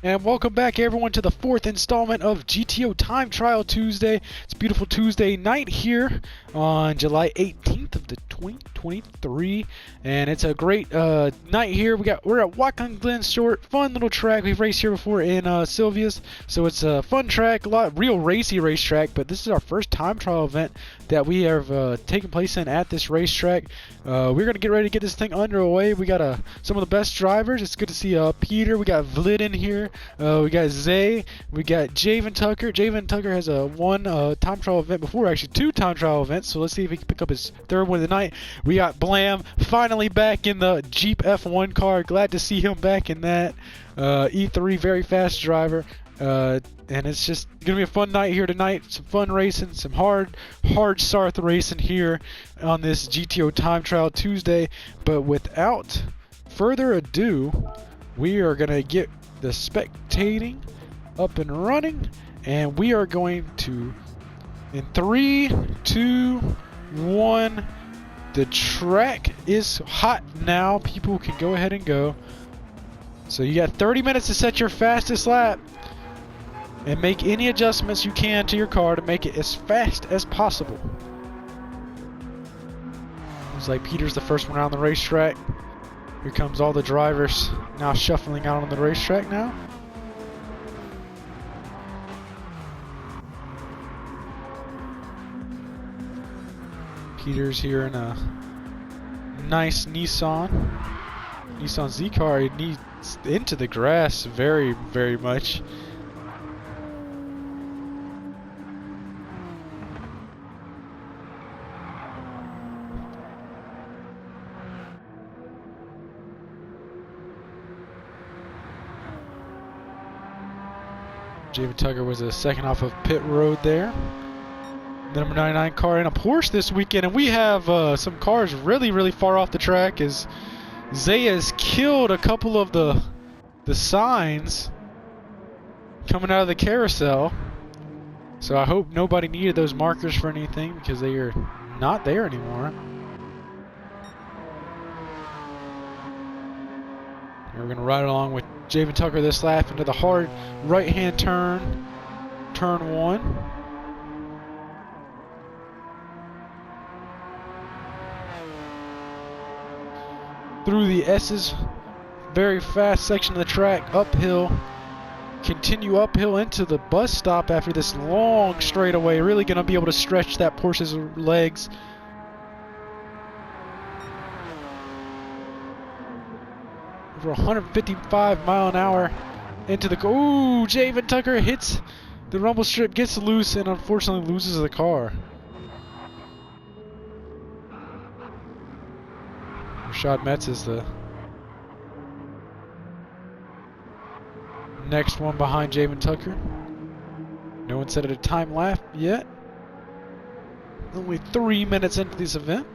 And welcome back everyone to the fourth installment of GTO Time Trial Tuesday. It's a beautiful Tuesday night here on July 18th of the 2023, and it's a great night here. We're at Watkins Glen Short, fun little track. We've raced here before in Sylvia's, so it's a fun track, a lot real racy racetrack. But this is our first time trial event that we have taken place in at this racetrack. We're gonna get ready to get this thing underway. We got some of the best drivers. It's good to see Peter. We got Vlid in here. We got Zay. We got Javen Tucker. Javen Tucker has one time trial event before, actually two time trial events. So let's see if he can pick up his third one of the night. We got Blam finally back in the Jeep F1 car. Glad to see him back in that. E3, very fast driver. And it's just gonna be a fun night here tonight. Some fun racing, some hard Sarth racing here on this GTO Time Trial Tuesday. But without further ado, we are gonna get the spectating up and running, and we are going to, in 3, 2, 1. The track is hot now. People can go ahead and go. So you got 30 minutes to set your fastest lap and make any adjustments you can to your car to make it as fast as possible. Looks like Peter's the first one out on the racetrack. Here comes all the drivers now shuffling out on the racetrack now. Peter's here in a nice Nissan Z car. He needs into the grass very much. Javen Tucker was a second off of pit road there. The number 99 car in a Porsche this weekend, and we have some cars really far off the track as Zay has killed a couple of the signs coming out of the carousel. So I hope nobody needed those markers for anything, because they are not there anymore. And we're going to ride along with Javen Tucker this lap into the hard right-hand turn, turn 1. Through the S's, very fast section of the track, uphill, continue uphill into the bus stop after this long straightaway. Really going to be able to stretch that Porsche's legs. Over 155 mile an hour into the, ooh, Javen Tucker hits the rumble strip, gets loose, and unfortunately loses the car. Rashad Metz is the next one behind Javen Tucker. No one set at a time lap yet. Only 3 minutes into this event.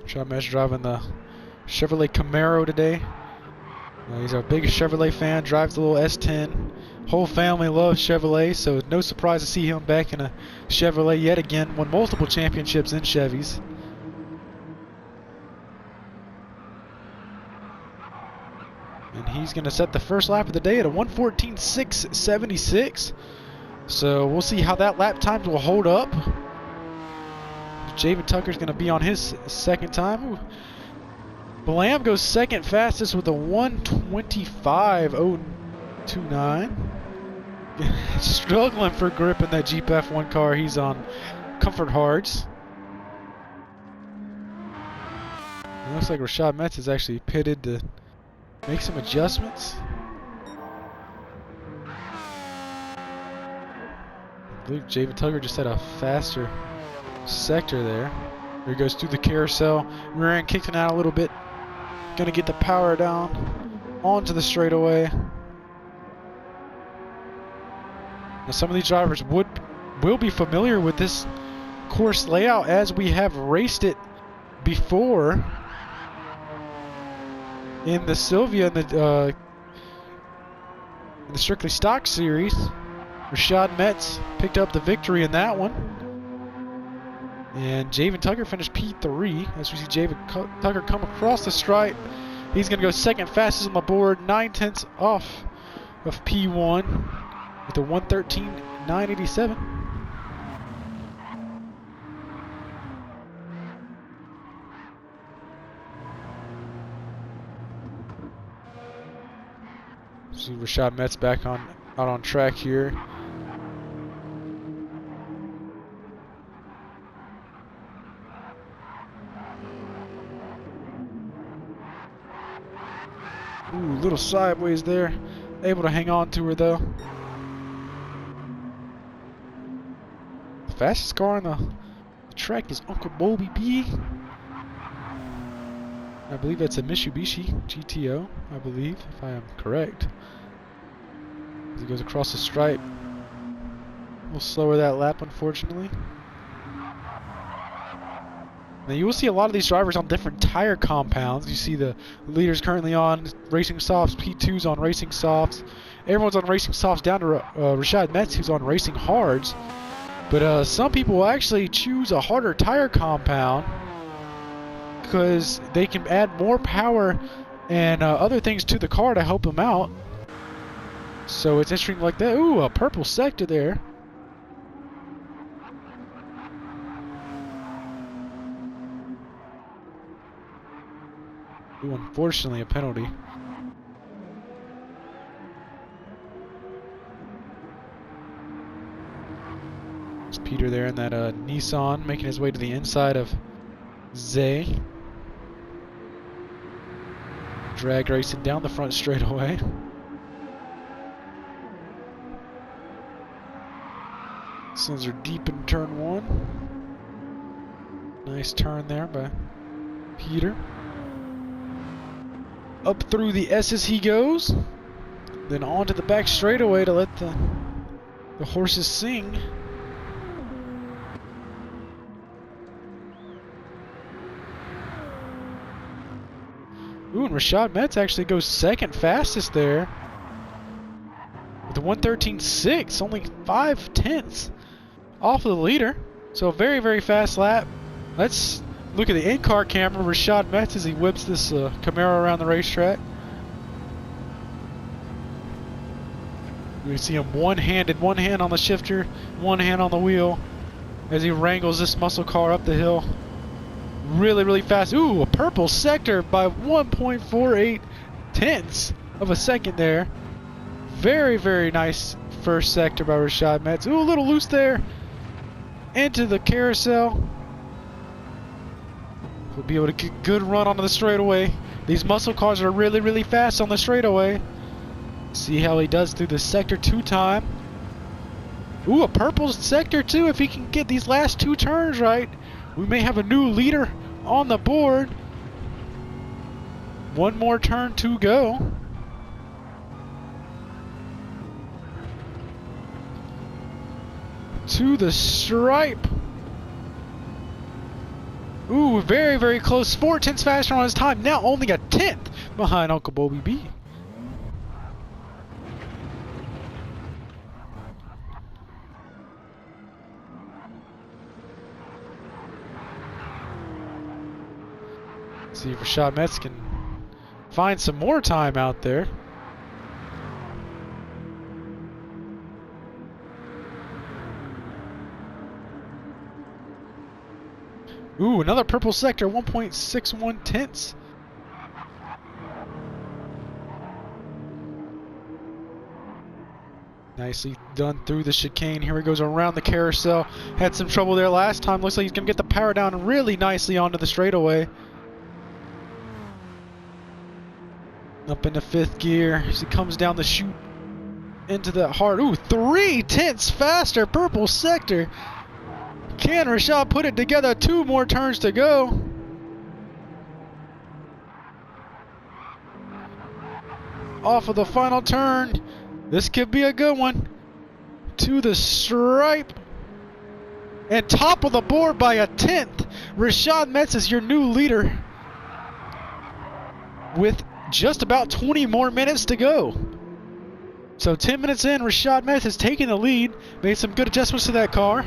Rashad Metz driving the Chevrolet Camaro today. He's a big Chevrolet fan, drives the little S10. Whole family loves Chevrolet, so no surprise to see him back in a Chevrolet yet again. Won multiple championships in Chevys. And he's going to set the first lap of the day at a 1:14.676. So we'll see how that lap times will hold up. Javen Tucker's going to be on his second time. Ooh. Blam goes second fastest with a 1:25.029. Struggling for grip in that Jeep F1 car. He's on comfort hards. It looks like Rashad Metz is actually pitted to make some adjustments. I believe Javen Tucker just had a faster sector there. There he goes through the carousel. Rear end kicking out a little bit. Gonna get the power down onto the straightaway. Now some of these drivers will be familiar with this course layout as we have raced it before in the Sylvia in the Strictly Stock series. Rashad Metz picked up the victory in that one. And Javen Tucker finished P3 as we see Javen Tucker come across the stripe. He's going to go second fastest on the board, 9/10 off of P1 with a 1:13.987. See Rashad Metz back out on track here. Ooh, little sideways there. Able to hang on to her though. The fastest car on the track is Uncle Bobby B. I believe it's a Mitsubishi GTO, I believe, if I am correct. As he goes across the stripe. A little slower that lap, unfortunately. Now you will see a lot of these drivers on different tire compounds. You see the leaders currently on Racing Softs, P2's on Racing Softs. Everyone's on Racing Softs down to Rashad Metz, who's on Racing Hards. But some people will actually choose a harder tire compound because they can add more power and other things to the car to help them out. So it's interesting like that. Ooh, a purple sector there. Ooh, unfortunately, a penalty. It's Peter there in that Nissan, making his way to the inside of Zay. Drag racing down the front straightaway. These ones are deep in turn one. Nice turn there by Peter. Up through the S's he goes. Then on to the back straightaway to let the horses sing. Ooh, and Rashad Metz actually goes second fastest there. With a 1:13.6, only 5/10 off of the leader. So a very, very fast lap. Let's look at the in-car camera. Rashad Metz as he whips this Camaro around the racetrack. We see him one-handed, one hand on the shifter, one hand on the wheel as he wrangles this muscle car up the hill. Really, really fast. Ooh, a purple sector by 1.48 tenths of a second there. Very, very nice first sector by Rashad Metz. Ooh, a little loose there. Into the carousel. We'll be able to get a good run onto the straightaway. These muscle cars are really, really fast on the straightaway. See how he does through the sector 2 time. Ooh, a purple sector 2 if he can get these last 2 turns right. We may have a new leader on the board. One more turn to go. To the stripe. Ooh, very, very close. 4/10 faster on his time. Now only a 10th behind Uncle Bobby B. See if Rashad Metz can find some more time out there. Ooh, another purple sector, 1.61 tenths. Nicely done through the chicane. Here he goes around the carousel. Had some trouble there last time. Looks like he's going to get the power down really nicely onto the straightaway. Up into 5th gear as he comes down the chute into that hard. Ooh, 3 tenths faster. Purple sector. Can Rashad put it together? 2 more turns to go. Off of the final turn. This could be a good one. To the stripe. And top of the board by a 10th. Rashad Metz is your new leader. With just about 20 more minutes to go. So 10 minutes in, Rashad Metz has taken the lead. Made some good adjustments to that car.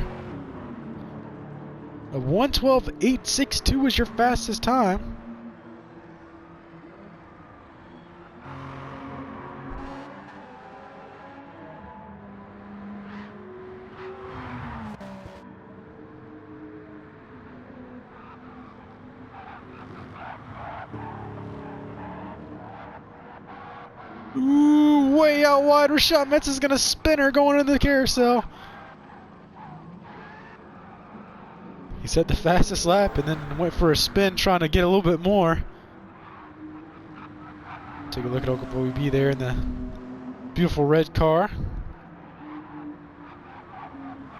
A 1:12.862 is your fastest time. Ooh, way out wide. Rashad Metz is going to spin her going into the carousel. He set the fastest lap and then went for a spin trying to get a little bit more. Take a look at OB there in the beautiful red car.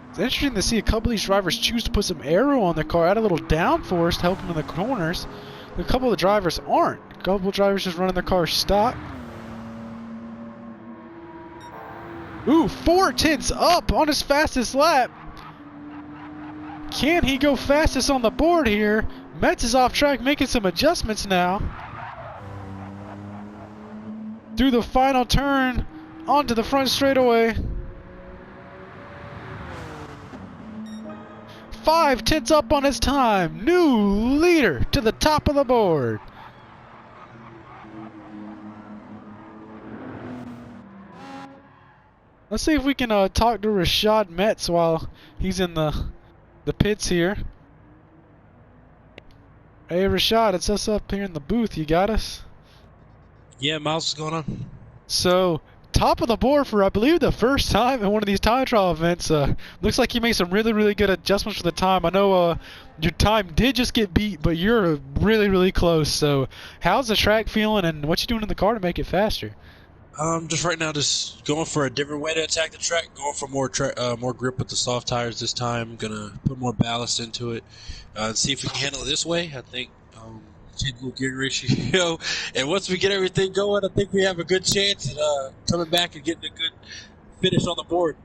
It's interesting to see a couple of these drivers choose to put some aero on the car, add a little downforce to help them in the corners. A couple of the drivers aren't. A couple of drivers just running their car stock. Ooh, 4/10 up on his fastest lap. Can he go fastest on the board here? Metz is off track making some adjustments now. Through the final turn onto the front straightaway. 5/10 up on his time. New leader to the top of the board. Let's see if we can talk to Rashad Metz while he's in the pits here. Hey Rashad, it's us up here in the booth. You got us? Yeah, Miles, what's going on? So, top of the board for, I believe, the first time in one of these time trial events. Looks like you made some really, really good adjustments for the time. I know your time did just get beat, but you're really, really close. So, how's the track feeling, and what you doing in the car to make it faster? Just right now, just going for a different way to attack the track. Going for more grip with the soft tires this time. Gonna put more ballast into it, and see if we can handle it this way. I think change a little gearing ratio, and once we get everything going, I think we have a good chance at coming back and getting a good finish on the board.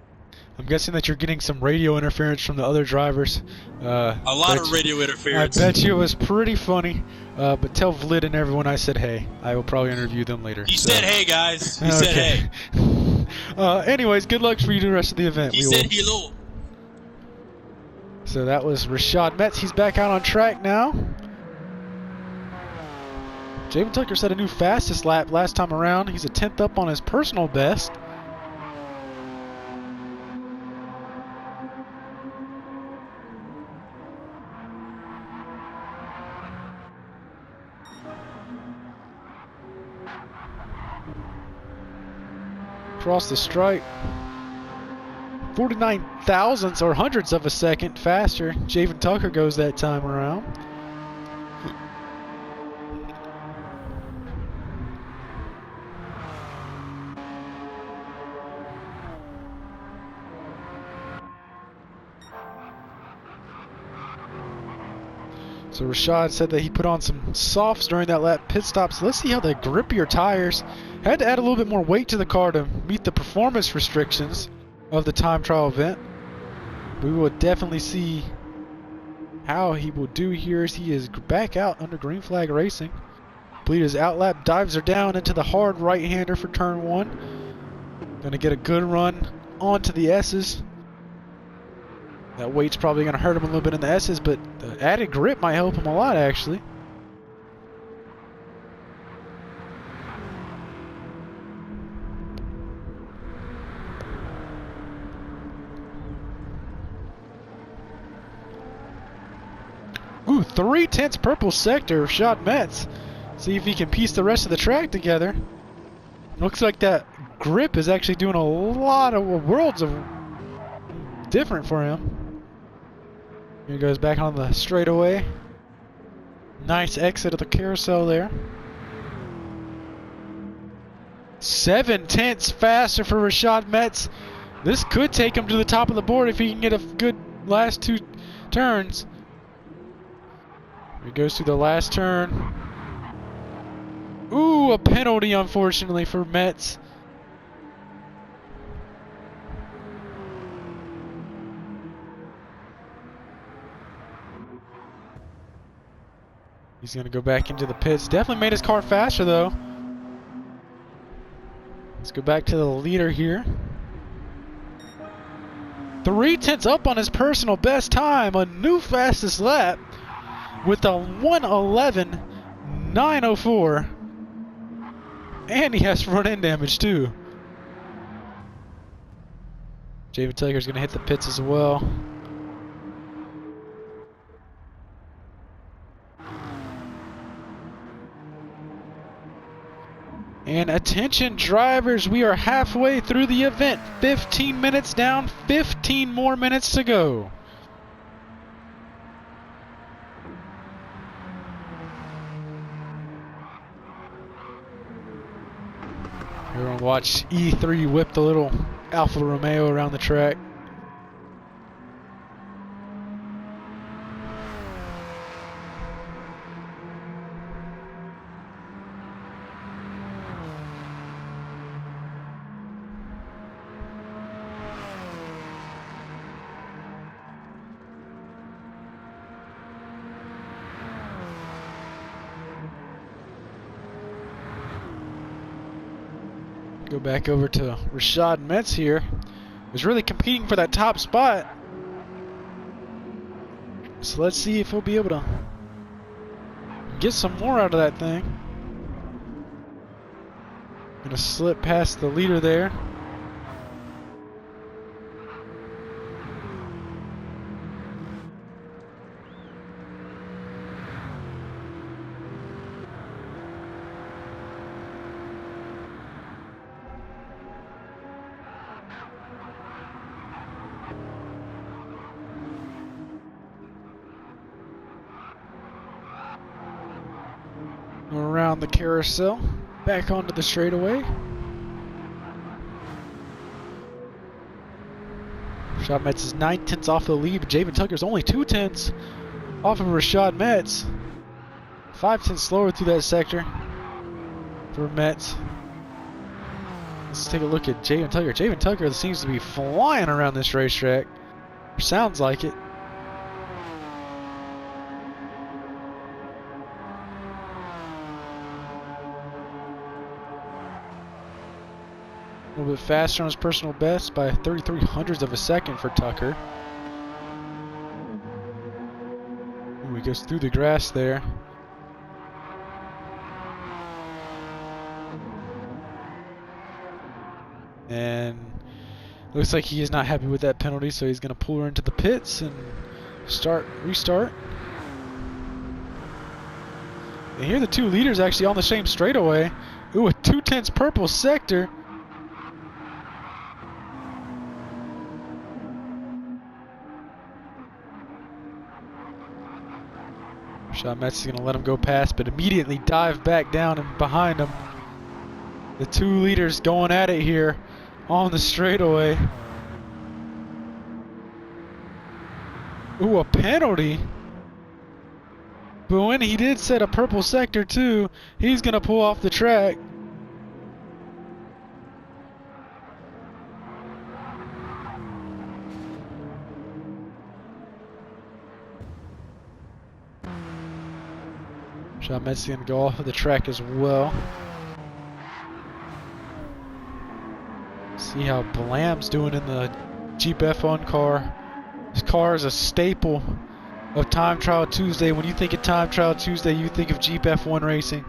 I'm guessing that you're getting some radio interference from the other drivers. A lot of radio interference. I bet you it was pretty funny. But tell Vlid and everyone I said hey. I will probably interview them later. He said hey, guys. He said hey. Anyways, good luck for you the rest of the event. He said hello. So that was Rashad Metz. He's back out on track now. Javen Tucker set a new fastest lap last time around. He's a 10th up on his personal best. Across the stripe, 49 thousandths or hundredths of a second faster. Javen Tucker goes that time around. So Rashad said that he put on some softs during that lap pit stop. So let's see how the grippier tires. Had to add a little bit more weight to the car to meet the performance restrictions of the time trial event. We will definitely see how he will do here as he is back out under green flag racing. Bleed his outlap, dives her down into the hard right-hander for turn one. Gonna get a good run onto the S's. That weight's probably gonna hurt him a little bit in the S's, but the added grip might help him a lot actually. Ooh, 3/10 purple sector, Rashad Metz. See if he can piece the rest of the track together. Looks like that grip is actually doing a lot of worlds of different for him. Here he goes back on the straightaway. Nice exit of the carousel there. 7/10 faster for Rashad Metz. This could take him to the top of the board if he can get a good last two turns. He goes through the last turn. Ooh, a penalty, unfortunately, for Metz. He's going to go back into the pits. Definitely made his car faster, though. Let's go back to the leader here. 3/10 up on his personal best time, a new fastest lap with a 1:11.904, and he has front end damage too. Javen Tucker's going to hit the pits as well. And attention drivers, we are halfway through the event. 15 minutes down, 15 more minutes to go. We're going to watch E3 whip the little Alfa Romeo around the track. Go back over to Rashad Metz here. Was really competing for that top spot. So let's see if he'll be able to get some more out of that thing. Gonna slip past the leader there. Around the carousel, back onto the straightaway. Rashad Metz is 9/10 off the lead, but Javen Tucker's only 2/10 off of Rashad Metz. 5/10 slower through that sector for Metz. Let's take a look at Javen Tucker. Javen Tucker seems to be flying around this racetrack. Sounds like it. A little bit faster on his personal best by 33 hundredths of a second for Tucker. Ooh, he goes through the grass there. And looks like he is not happy with that penalty, so he's going to pull her into the pits and restart. And here the two leaders actually on the same straightaway. Ooh, a 2/10 purple sector. Rashad Metz is going to let him go past, but immediately dive back down and behind him. The two leaders going at it here on the straightaway. Ooh, a penalty. But when he did set a purple sector too, he's going to pull off the track. Rashad Metz is going to go off of the track as well. See how Blam's doing in the Jeep F1 car. This car is a staple of Time Trial Tuesday. When you think of Time Trial Tuesday, you think of Jeep F1 racing.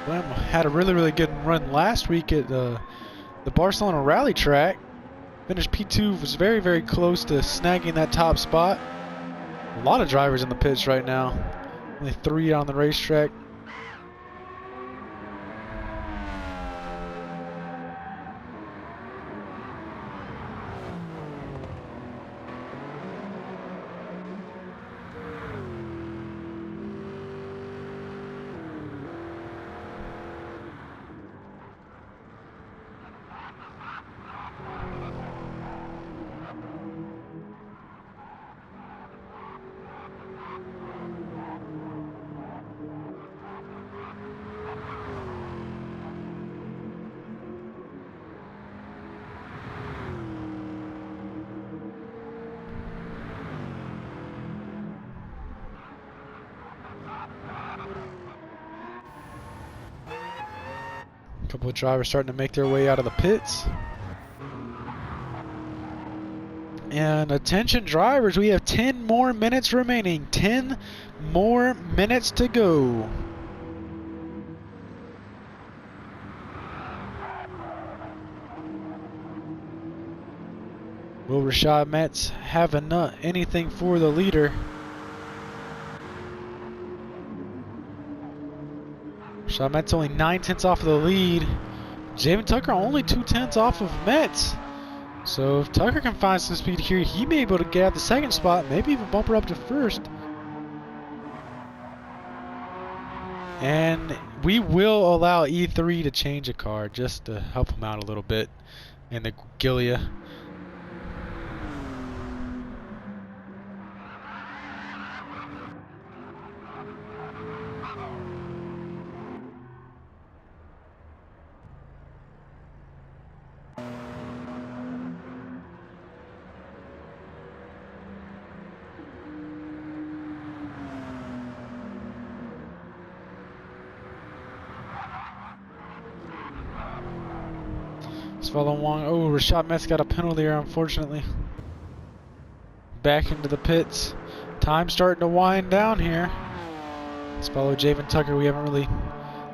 Blam had a really good run last week at the Barcelona rally track. Finished P2, was very close to snagging that top spot. A lot of drivers in the pits right now. Only 3 on the racetrack. couple of drivers starting to make their way out of the pits. And attention drivers, we have 10 more minutes remaining. 10 more minutes to go. Will Rashad Metz have anything for the leader? Rashad Metz only 9/10 off of the lead. Javen Tucker only 2/10 off of Metz. So if Tucker can find some speed here, he may be able to get out the second spot, maybe even bump her up to first. And we will allow E3 to change a car just to help him out a little bit in the Gilia. Following along. Oh, Rashad Metz got a penalty there, unfortunately. Back into the pits. Time starting to wind down here. Let's follow Javen Tucker. We haven't really...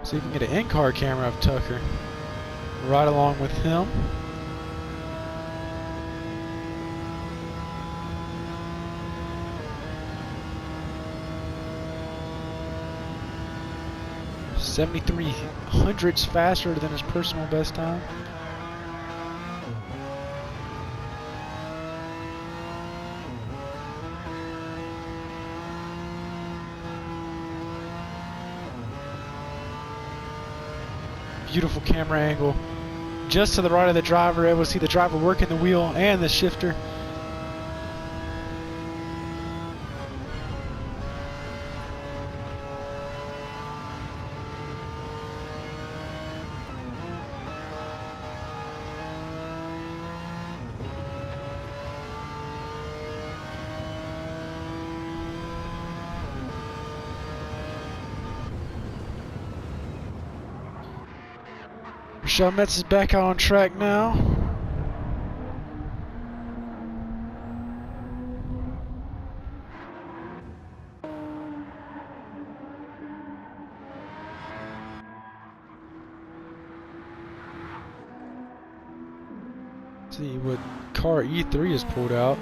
See if we can get an in-car camera of Tucker. Right along with him. .73 faster than his personal best time. Beautiful camera angle. Just to the right of the driver, able to see the driver working the wheel and the shifter. Rashad Metz is back out on track now. Let's see what car E3 has pulled out.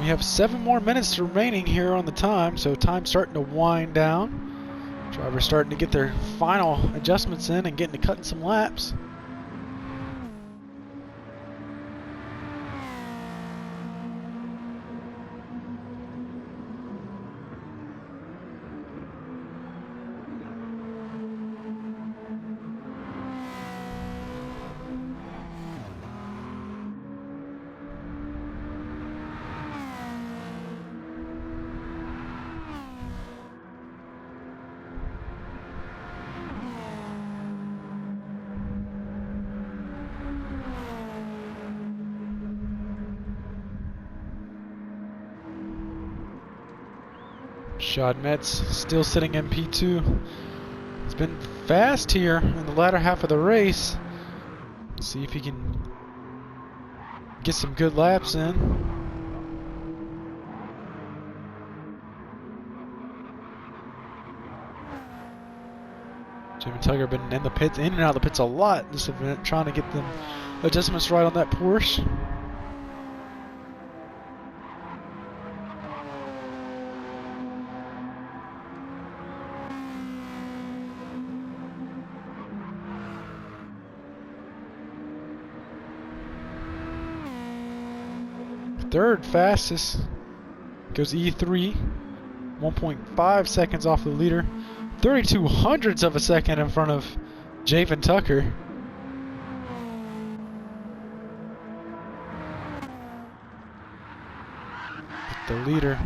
We have 7 more minutes remaining here on the time, so time's starting to wind down. Drivers starting to get their final adjustments in and getting to cutting some laps. Rashad Metz still sitting in P2. It's been fast here in the latter half of the race. Let's see if he can get some good laps in. Jimmy Tugger been in the pits, in and out of the pits a lot this event, trying to get them adjustments right on that Porsche. Third fastest goes E3, 1.5 seconds off the leader. 32 hundredths of a second in front of Javen Tucker. The leader,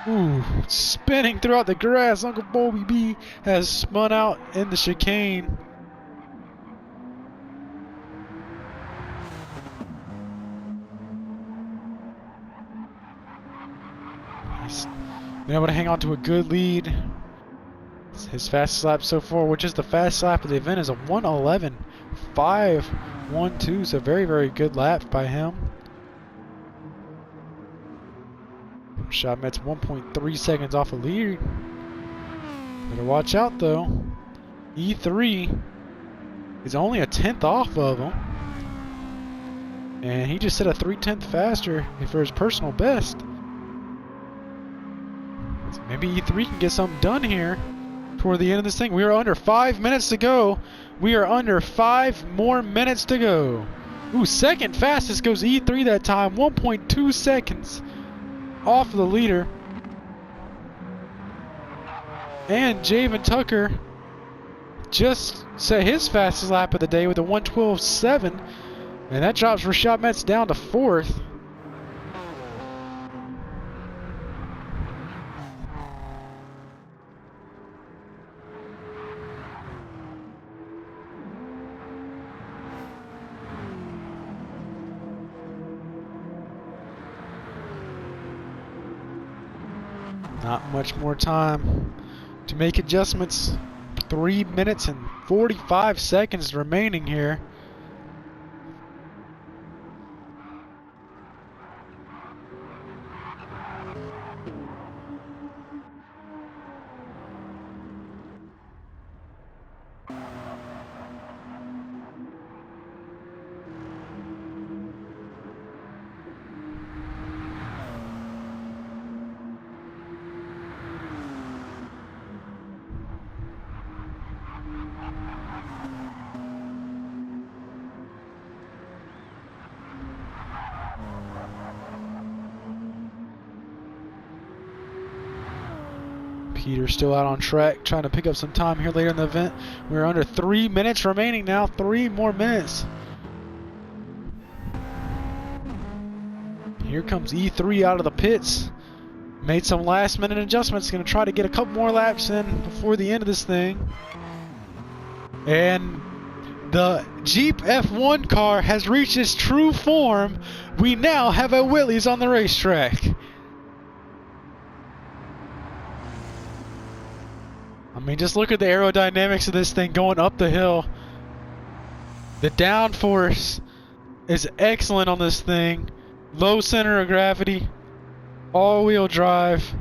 ooh, spinning throughout the grass. Uncle Bobby B has spun out in the chicane. He's been able to hang on to a good lead. His fastest lap so far, which is the fastest lap of the event, is a 1:11.512. So very, very good lap by him. Shotmet's 1.3 seconds off the lead. Better watch out though. E3 is only a 10th off of him. And he just set a 3/10 faster for his personal best. So maybe E3 can get something done here toward the end of this thing. We are under 5 minutes to go. We are under 5 more minutes to go. Ooh, second fastest goes E3 that time. 1.2 seconds off of the leader. And Javen Tucker just set his fastest lap of the day with a 1:12.7. And that drops Rashad Metz down to 4th. Not much more time to make adjustments. 3 minutes and 45 seconds remaining here. Peter's still out on track, trying to pick up some time here later in the event. We're under 3 minutes remaining now. 3 more minutes. Here comes E3 out of the pits. Made some last minute adjustments. Going to try to get a couple more laps in before the end of this thing. And the Jeep F1 car has reached its true form. We now have a Willys on the racetrack. I mean, just look at the aerodynamics of this thing going up the hill. The downforce is excellent on this thing. Low center of gravity. All-wheel drive.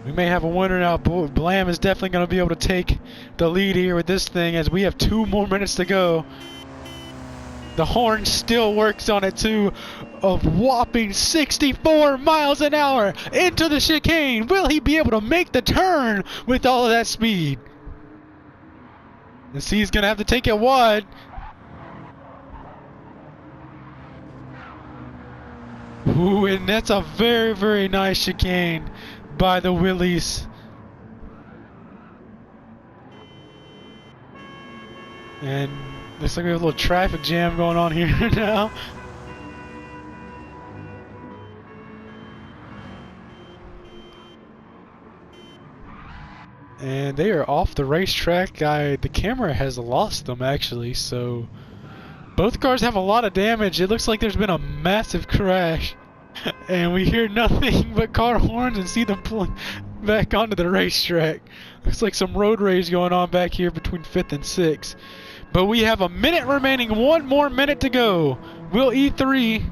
We may have a winner now. Blam is definitely going to be able to take the lead here with this thing as we have 2 more minutes to go. The horn still works on it too. A whopping 64 miles an hour into the chicane. Will he be able to make the turn with all of that speed? And see, he's going to have to take it wide. Ooh, and that's a very, very nice chicane by the Willys. And looks like we have a little traffic jam going on here now. And they are off the racetrack. The camera has lost them actually, so both cars have a lot of damage. It looks like there's been a massive crash. And we hear nothing but car horns and see them pulling back onto the racetrack. Looks like some road rage going on back here between 5th and 6th. But we have a minute remaining. 1 more minute to go. Will E3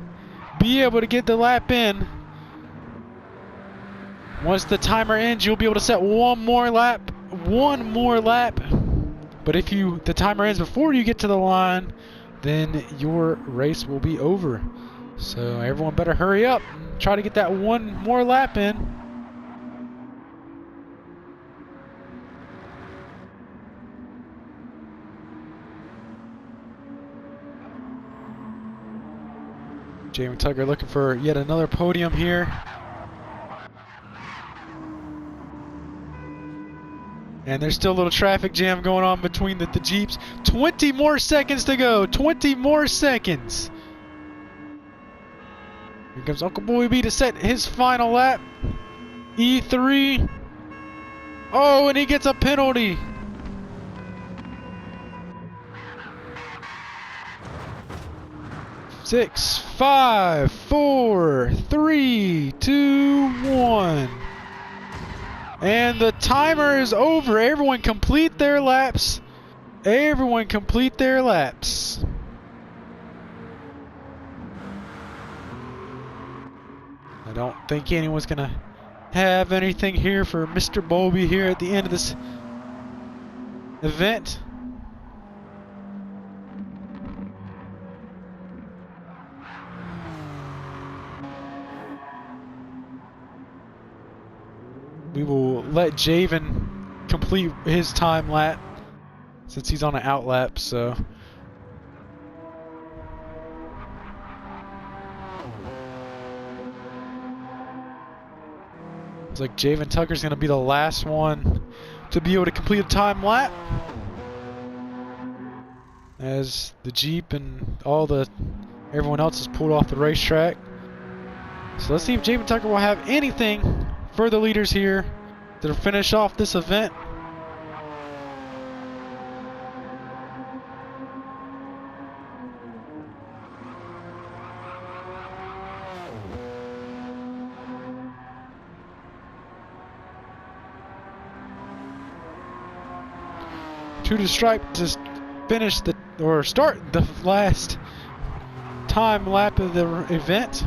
be able to get the lap in? Once the timer ends, you'll be able to set one more lap. One more lap. But if the timer ends before you get to the line, then your race will be over. So everyone better hurry up and try to get that one more lap in. Jamin Tucker looking for yet another podium here. And there's still a little traffic jam going on between the Jeeps. 20 more seconds to go. 20 more seconds. Here comes Uncle Boy B to set his final lap. E3. Oh, and he gets a penalty. Six, 5, 4, 3, 2, 1. And the timer is over. Everyone complete their laps. Everyone complete their laps. I don't think anyone's going to have anything here for Mr. Bowlby here at the end of this event. We will let Javen complete his time lap since he's on an out lap, so. Looks like Javen Tucker's going to be the last one to be able to complete a time lap. As the Jeep and everyone else is pulled off the racetrack. So let's see if Javen Tucker will have anything for the leaders here to finish off this event. To the stripe to finish start the last time lap of the event.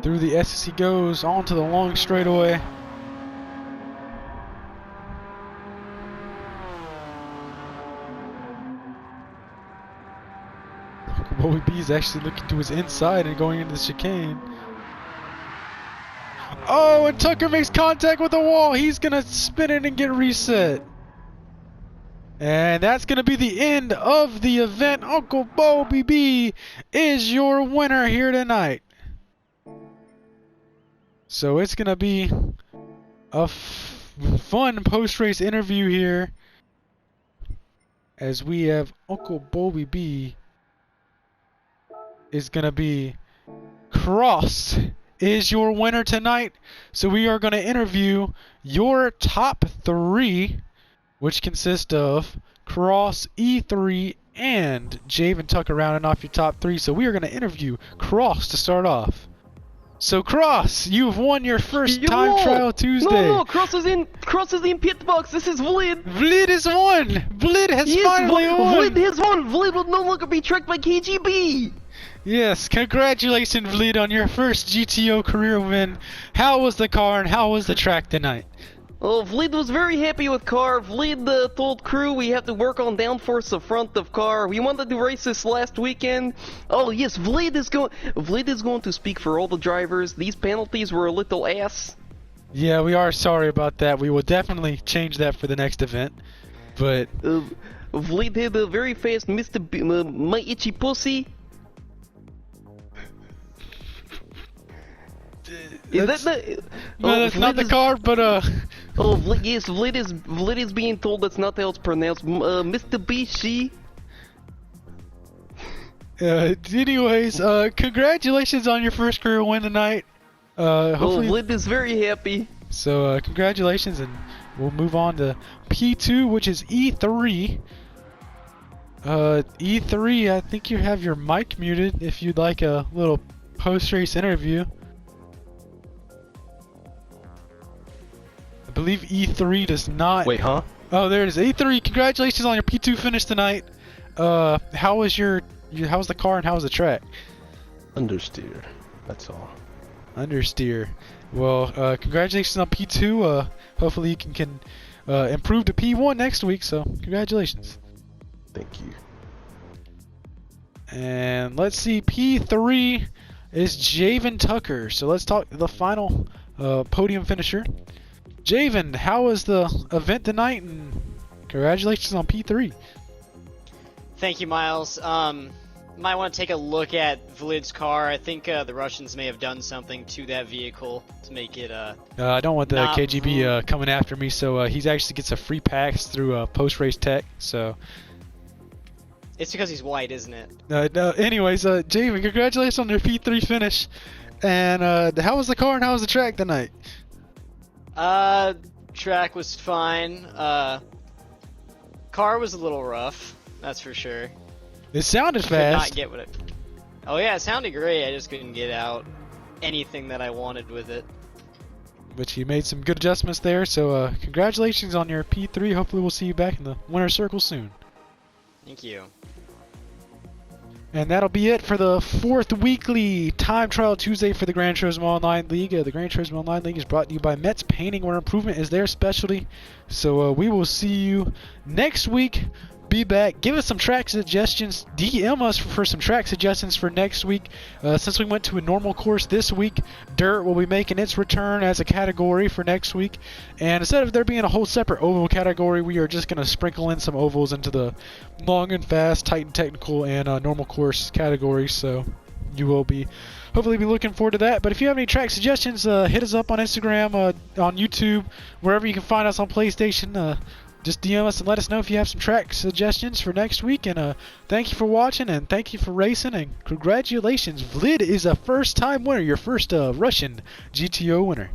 Through the S as he goes onto the long straightaway. Bowlby B is actually looking to his inside and going into the chicane. Oh, and Tucker makes contact with the wall. He's going to spin it and get reset. And that's going to be the end of the event. Uncle Bowlby B is your winner here tonight. So it's going to be a fun post-race interview here as we have Uncle Bowlby B is going to be Cross is your winner tonight. So we are going to interview your top 3, which consist of Cross, E3, and Javen Tucker rounding off your top 3. So we are going to interview Cross to start off. So Cross, you've won your first time trial Tuesday. No, Cross is in pit box. This is Vlad. Vlad has won. Vlad has finally won. Vlad has won. Vlad will no longer be tracked by KGB. Yes, congratulations, Vlad, on your first GTO career win. How was the car and how was the track tonight? Oh, Vlad was very happy with car. Vlad told crew we have to work on downforce the front of car. We wanted to race this last weekend. Oh yes, Vlad is going to speak for all the drivers. These penalties were a little ass. Yeah, we are sorry about that. We will definitely change that for the next event. But Vlad had a very fast Mr. My Itchy Pussy. No, that's not the car, but Oh, yes, Vlad is being told that's not how it's pronounced. Mr. BC. Anyways, congratulations on your first career win tonight. Hopefully, Vlad is very happy. So, congratulations, and we'll move on to P2, which is E3. E3, I think you have your mic muted if you'd like a little post-race interview. I believe E3 does not... Wait, huh? Oh, there it is. E3, congratulations on your P2 finish tonight. How was how was the car and how was the track? Understeer, that's all. Understeer. Well, congratulations on P2. Hopefully you can improve to P1 next week, so congratulations. Thank you. And let's see, P3 is Javen Tucker. So let's talk the final podium finisher. Javen, how was the event tonight? And congratulations on P3. Thank you, Miles. Might want to take a look at Vlid's car. I think the Russians may have done something to that vehicle to make it. I don't want the Not KGB coming after me, so he actually gets a free pass through post-race tech. So, It's because he's white, isn't it? no, anyways, Javen, congratulations on your P3 finish. And how was the car and how was the track tonight? Track was fine. Car was a little rough, that's for sure. It sounded Could fast. not get what it. Oh yeah, it sounded great. I just couldn't get out anything that I wanted with it. But you made some good adjustments there, so congratulations on your P3. Hopefully we'll see you back in the winner's circle soon. Thank you. And that'll be it for the 4th weekly Time Trial Tuesday for the Gran Turismo Online League. The Gran Turismo Online League is brought to you by Metz Painting, where improvement is their specialty. So we will see you next week. Be back. Give us some track suggestions. DM us for some track suggestions for next week. Since we went to a normal course this week, Dirt will be making its return as a category for next week. And instead of there being a whole separate oval category, we are just going to sprinkle in some ovals into the long and fast, tight and technical, and normal course categories. So you will be hopefully be looking forward to that. But if you have any track suggestions, hit us up on Instagram, on YouTube, wherever you can find us on PlayStation. Just DM us and let us know if you have some track suggestions for next week. And thank you for watching, and thank you for racing, and congratulations. Vlad is a first-time winner, your first Russian GTO winner.